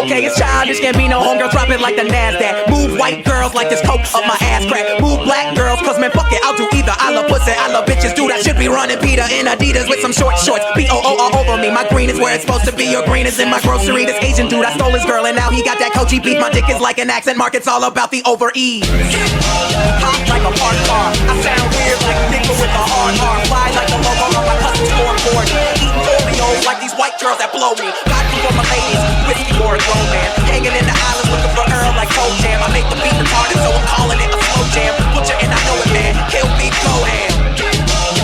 Okay, it's childish, can't be no homegirl, drop it like the NASDAQ. Move white girls like this coke up my ass crack. Move black girls, cause man, fuck it, I'll do either. I love pussy, I love bitches, dude, I should be running Peter in Adidas with some short shorts. B-O-O all over me, my green is where it's supposed to be. Your green is in my grocery. This Asian dude, I stole his girl and now he got that Koji beef. My dick is like an accent mark, it's all about the over-E. Hot like a parked car, I sound weird like a nigga with a hard R. Fly like the logo on my custom scoreboard. Eating Oreos like these white girls that blow me. Vodka for my ladies, whiskey for a grown man. Hanging in the islands looking for Earl like Toe Jam. I make the beat retarded, so I'm calling it a slow jam. Butcher and I know it, man. Kill beef, go ham.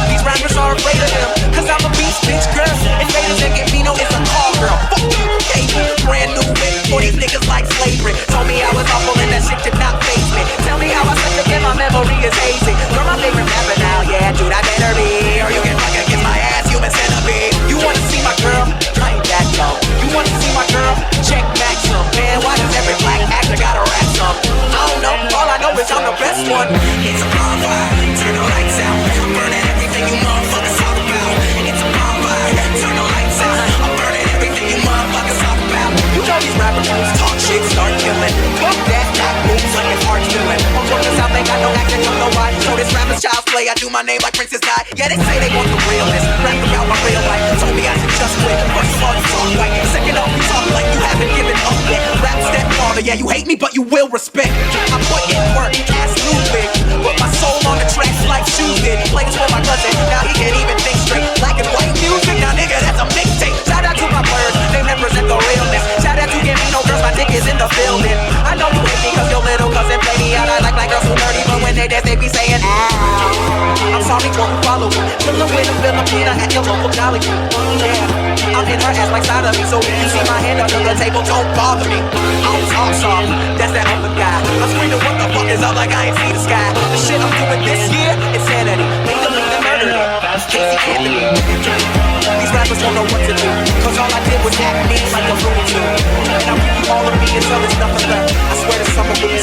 These rappers are afraid of him, cause I'm a beast, bitch, girl. Invaders and Gambino is a call girl. Fuck you, baby. Brand new whip for these niggas like slavery. Told me I was awful and that shit did not face me. Tell me how I slept again, my memory is hazy. You're my favorite rapper now, yeah, dude, I better be. Or you can fucking kiss my ass, human centipede. You wanna see my girl? I ain't that dumb. You wanna see my girl? Check Maxim. Man, why does every black actor gotta rap some? I don't know, all I know is I'm the best one. It's a bonfire, turn the lights out. I'm burning everything you motherfuckers talk about. It's a bonfire, turn the lights out. I'm burning everything you motherfuckers talk about. You know these rapper moves, talk shit, start killing. Fuck that, knock moves like it's hard killing. I'm from the South, ain't got no accent, don't know why. So this rapper's child's play, I do my name like Princess Di. Yeah, they say they want the realness, rap about my real life. Told me I should just quit, first of all you talk white. Second off you talk like you haven't given up yet. Rap stepfather, yeah you hate me but you will respect. I put in work, ass Ludwig. Put my soul on the tracks like shoes did. Play this for my cousin, now he can't even think straight. Black and white music, now nigga that's a mixtape. Shout out to my birds, they represent the realness. Shout out to Gambino girls, my dick is in the building. I know you hate me cause your little cousin play me out. I like black girls who nerdy, but when they dance they be saying ow. I'm sorry for who follow me. Chillin' with a Filipina at your local Dolly. Yeah, I'm in her ass like side of me. So if you see my hand under the table, don't bother me. I'm soft, that's that other guy. I'm screaming what the fuck is up like I ain't see the sky. The shit I'm doing this year, insanity. Make them look and murder me. Casey Anthony. These rappers don't know what to do, cause all I did was act me like a Looney Tune. And I'll give you all of me until there's nothing left. I swear this summer will be